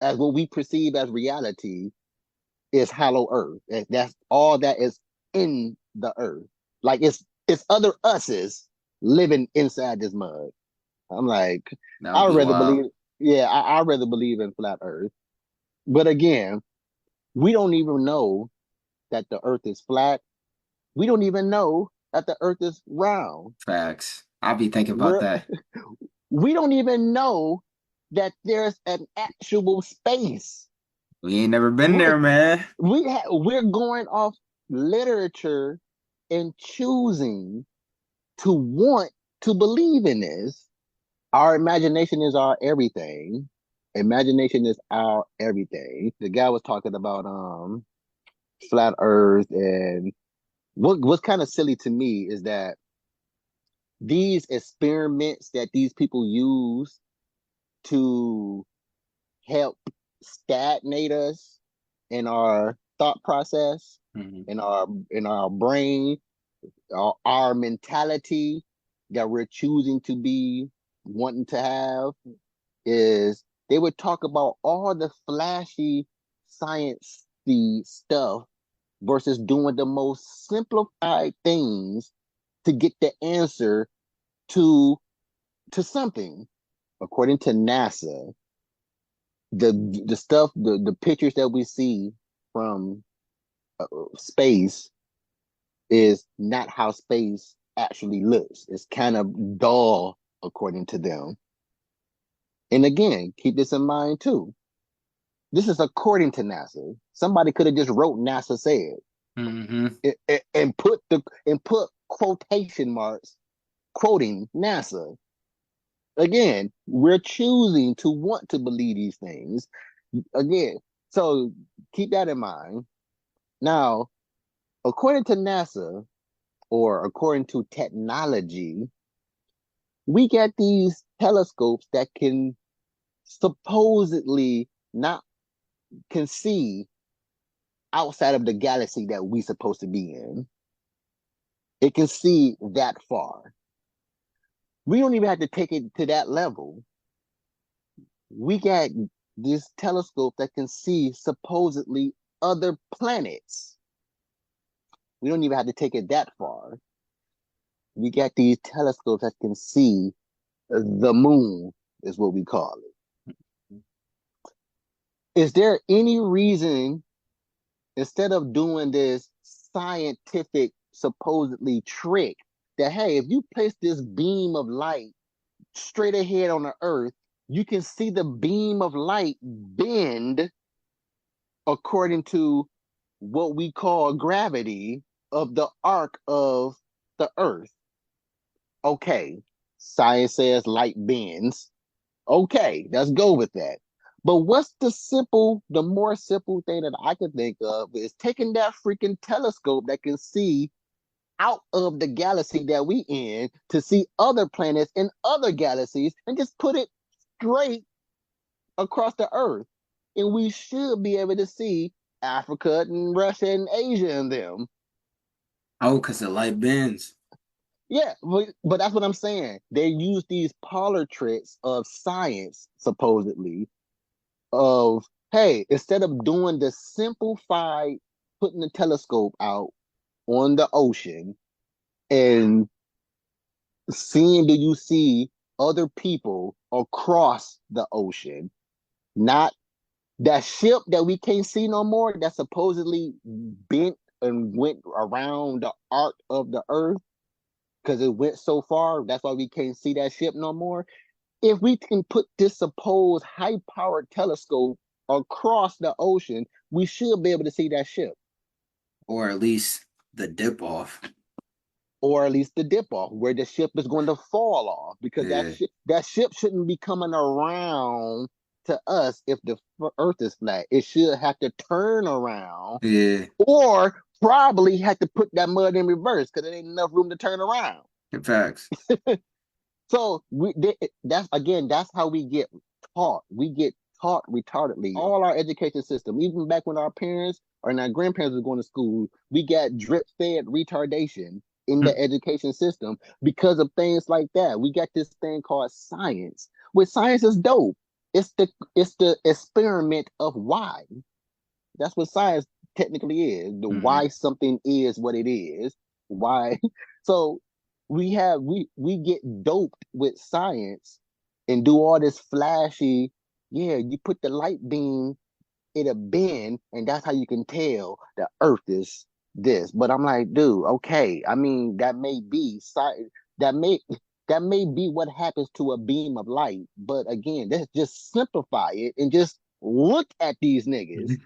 as what we perceive as reality is hollow earth. That's all that is in the earth. Like it's other us's living inside this mud. I'm like, That would I'd be rather wild. believe, yeah, I'd rather believe in flat earth. But again, we don't even know that the earth is flat. We don't even know that the earth is round. Facts. I'll be thinking about We're that. we don't even know that there's an actual space. We ain't never been We're there, man. we're going off literature and choosing to want to believe in this. Our imagination is our everything. Imagination is our everything. The guy was talking about flat earth, and what's kind of silly to me is that these experiments that these people use to help stagnate us in our thought process, Mhm. in our brain, our mentality that we're choosing to be wanting to have, is they would talk about all the flashy science stuff versus doing the most simplified things to get the answer to something. According to NASA, the stuff, the pictures that we see from space is not how space actually looks. It's kind of dull according to them. And again, keep this in mind too. This is according to NASA. Somebody could have just wrote NASA said Mhm. and put quotation marks quoting NASA. Again, we're choosing to want to believe these things. Again, so keep that in mind. Now, according to NASA or according to technology, we get these telescopes that can supposedly not can see outside of the galaxy that we supposed to be in. It can see that far. We don't even have to take it to that level. We got this telescope that can see supposedly other planets. We don't even have to take it that far. We got these telescopes that can see the moon, is what we call it. Is there any reason, instead of doing this scientific supposedly trick, that hey, if you place this beam of light straight ahead on the earth, you can see the beam of light bend according to what we call gravity of the arc of the earth. Okay, science says light bends. Okay, let's go with that. But what's the more simple thing that I can think of is taking that freaking telescope that can see out of the galaxy that we in to see other planets in other galaxies and just put it straight across the earth. And we should be able to see Africa and Russia and Asia and them. Oh, because the light bends. Yeah, but that's what I'm saying. They use these parlor tricks of science, supposedly, of hey, instead of doing the simplified putting the telescope out on the ocean and seeing, do you see other people across the ocean, not that ship that we can't see no more that supposedly bent and went around the arc of the earth because it went so far. That's why we can't see that ship no more. If we can put this supposed high powered telescope across the ocean, we should be able to see that ship, Or at least the dip off. or at least the dip off where the ship is going to fall off, because Yeah. that ship shouldn't be coming around to us if the earth is flat. It should have to turn around, Yeah. or probably have to put that mud in reverse because there ain't enough room to turn around. In facts. So that's how we get taught. We get taught retardedly. All our education system, even back when our parents or our grandparents were going to school, we got drip fed retardation in the education system because of things like that. We got this thing called science, which science is dope. It's the experiment of why. That's what science technically is. The Mm-hmm. why something is what it is. Why so we get doped with science and do all this flashy, yeah, you put the light beam, it'll bend, and that's how you can tell the earth is this. But I'm like, dude, okay. I mean, that may that may be what happens to a beam of light. But again, let's just simplify it and just look at these niggas.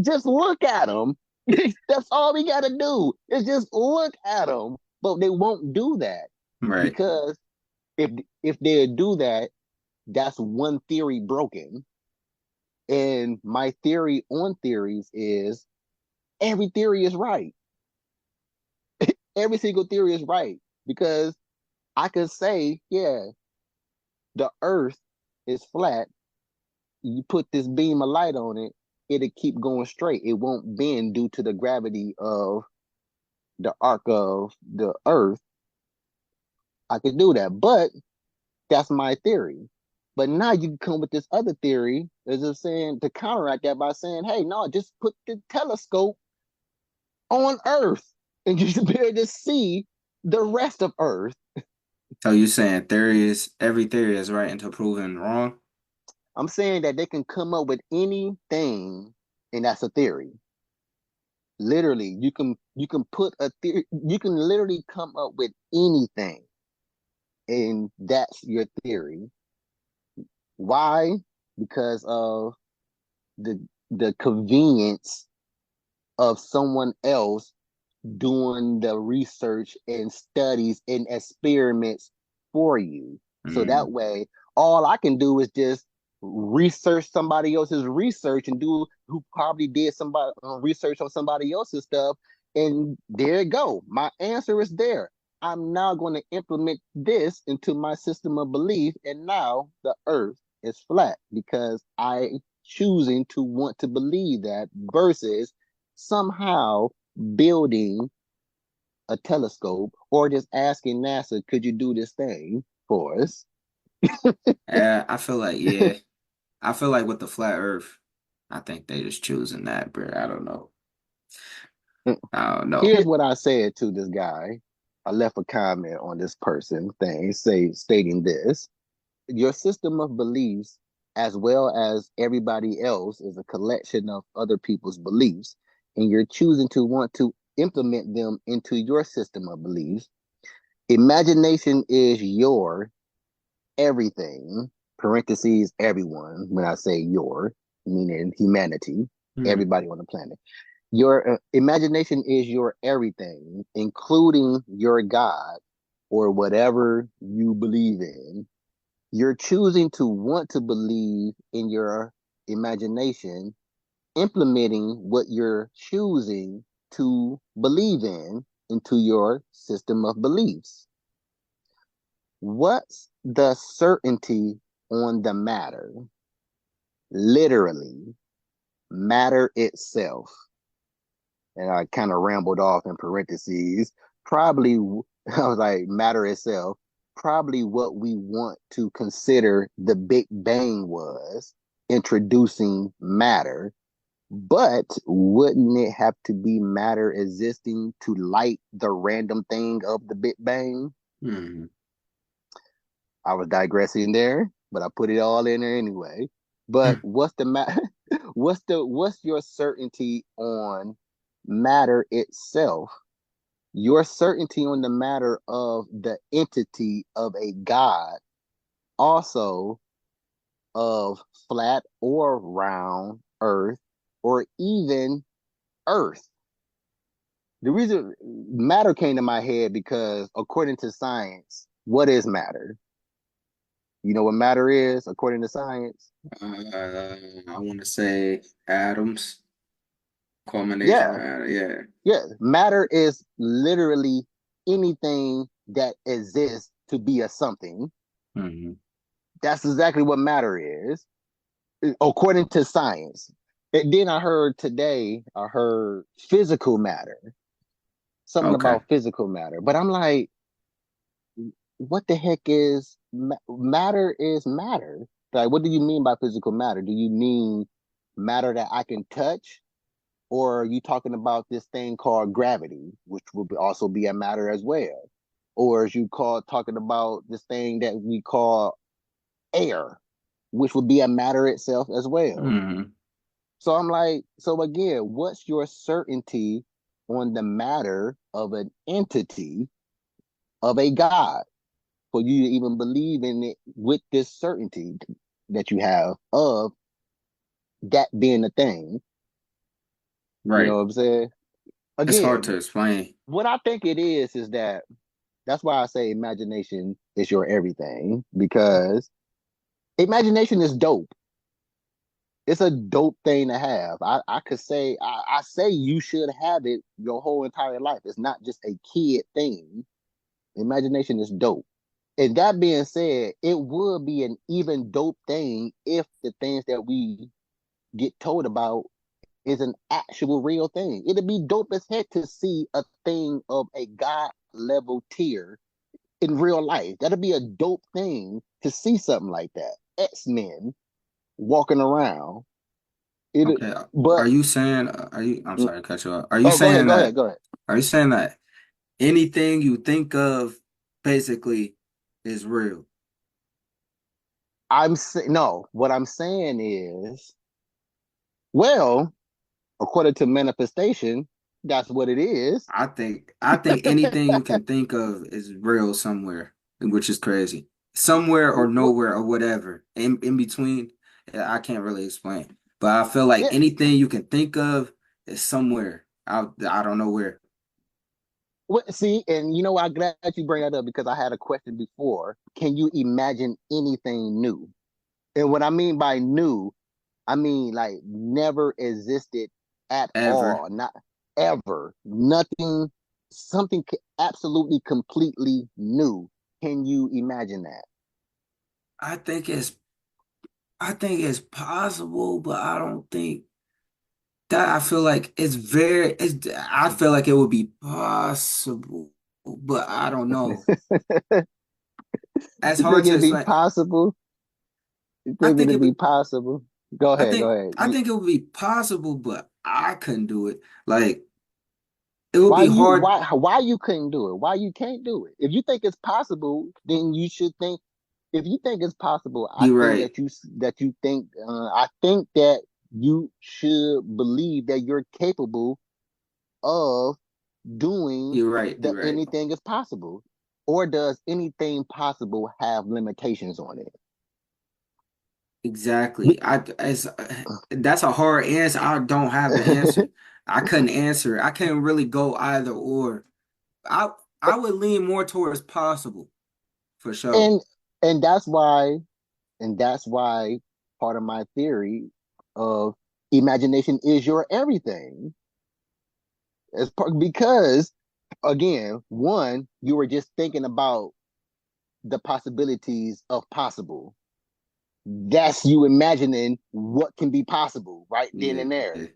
Just look at them. That's all we gotta do is just look at them. But they won't do that Right. because if if they do that, that's one theory broken. And my theory on theories is every theory is right. Every single theory is right because I could say, yeah, the earth is flat. You put this beam of light on it, it'll keep going straight. It won't bend due to the gravity of the arc of the earth. I could do that. But that's my theory. But now you can come with this other theory, is just saying to counteract that by saying, hey, no, just put the telescope on Earth and you should be able to see the rest of Earth. So you saying every theory is right until proven wrong? I'm saying that they can come up with anything, and that's a theory. Literally, you can put a theory, you can literally come up with anything, and that's your theory. Why? Because of the the convenience of someone else doing the research and studies and experiments for you. So Mm. that way, all I can do is just research somebody else's research and do who probably did somebody research on somebody else's stuff. And there you go. My answer is there. I'm now going to implement this into my system of belief. And now the earth is flat because I choosing to want to believe that versus somehow building a telescope or just asking NASA, could you do this thing for us? I feel like, yeah. I feel like with the flat earth, I think they just choosing that, bro. I don't know. I don't know. Here's what I said to this guy. I left a comment on this person thing, stating this. Your system of beliefs, as well as everybody else, is a collection of other people's beliefs, and you're choosing to want to implement them into your system of beliefs. Imagination is your everything, parentheses, everyone, when I say your, meaning humanity, Hmm. everybody on the planet. Your imagination is your everything, including your God or whatever you believe in. You're choosing to want to believe in your imagination, implementing what you're choosing to believe in into your system of beliefs. What's the certainty on the matter? Literally, matter itself. And I kind of rambled off in parentheses. Probably, I was like, matter itself. Probably what we want to consider the Big Bang was introducing matter. But wouldn't it have to be matter existing to light the random thing of the Big Bang? Hmm. I was digressing there, but I put it all in there anyway. But what's the matter? What's your certainty on matter itself? Your certainty on the matter of the entity of a God, also of flat or round Earth, or even Earth. The reason matter came to my head because according to science, what is matter? You know what matter is according to science? I want to say atoms, culmination of Yeah, matter. Yeah. yeah. Matter is literally anything that exists to be a something. Hmm. That's exactly what matter is, according to science. And then I heard physical matter, something Okay. about physical matter. But I'm like, what the heck is matter is matter? Like, what do you mean by physical matter? Do you mean matter that I can touch? Or are you talking about this thing called gravity, which would also be a matter as well? Or is you call talking about this thing that we call air, which would be a matter itself as well? Hmm. So I'm like, so again, what's your certainty on the matter of an entity of a God for you to even believe in it with this certainty that you have of that being a thing? You know Right. what I'm saying? It's hard Again, to explain. what I think it is that that's why I say imagination is your everything because imagination is dope. It's a dope thing to have. I could say I say you should have it your whole entire life. It's not just a kid thing. Imagination is dope. And that being said, it would be an even dope thing if the things that we get told about is an actual real thing. It'd be dope as heck to see a thing of a God level tier in real life. That'd be a dope thing to see something like that. X-Men walking around. It Okay. but Are you saying, are you, I'm mm, sorry to cut you off. Are you oh go ahead, saying go ahead, that, go ahead. are you saying that anything you think of basically is real? No, what I'm saying is, well, according to manifestation, that's what it is. I think anything you can think of is real somewhere, which is crazy. Somewhere or What nowhere or whatever. In between, yeah, I can't really explain. But I feel like yeah, anything you can think of is somewhere. I don't know where. what see, and you know I'm glad you bring that up because I had a question before. Can you imagine anything new? And what I mean by new, I mean like never existed at Ever. all, not ever, nothing, something absolutely completely new. Can you imagine that? I think it's I think it's possible, but I don't think that I feel like I feel like it would be possible, but I don't know. It's You hard think to it'd be explain. possible? You I think think it'd it be would possible? Go I ahead, go think ahead. I think it would be possible, but I couldn't do it. Like it would Why be you hard. why you couldn't do it? Why you can't do it? If you think it's possible, then you should think. If you think it's possible, I You're think right. that you think. I think that you should believe that you're capable of doing You're right. the You're right. anything is possible, or does anything possible have limitations on it? Exactly. That's a hard answer. I don't have the answer. I couldn't answer it. I couldn't really go either or. I I would lean more towards possible for sure. and and that's why that's why part of my theory of imagination is your everything. Because again, one, you were just thinking about the possibilities of possible. That's you imagining what can be possible right then Yeah. and there.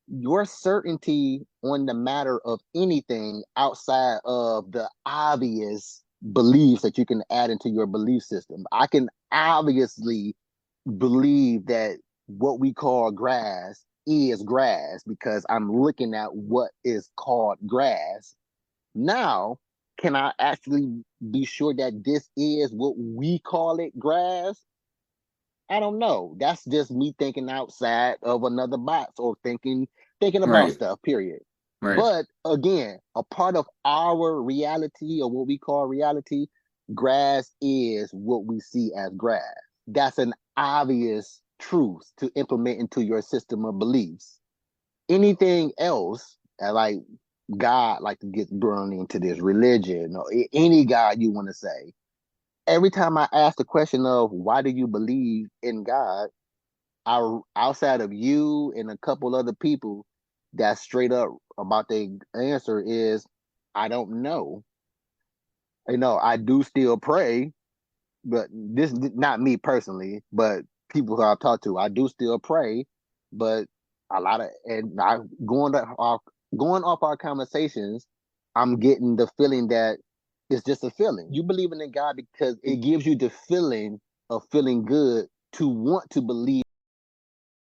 Your certainty on the matter of anything outside of the obvious beliefs that you can add into your belief system. I can obviously believe that what we call grass is grass because I'm looking at what is called grass. Now, can I actually be sure that this is what we call it grass? I don't know. That's just me thinking outside of another box or thinking about Right. stuff, period. Right. But again, a part of our reality or what we call reality, grass is what we see as grass. That's an obvious truth to implement into your system of beliefs. Anything else, like God, like to get burned into this religion or any God you want to say, every time I ask the question of why do you believe in God, outside of you and a couple other people, that straight up about the answer is I don't know. I do still pray, but this not me personally, but people who I've talked to, I do still pray, but a lot of and I going off our conversations, I'm getting the feeling that It's just a feeling. You believing in God because it gives you the feeling of feeling good to want to believe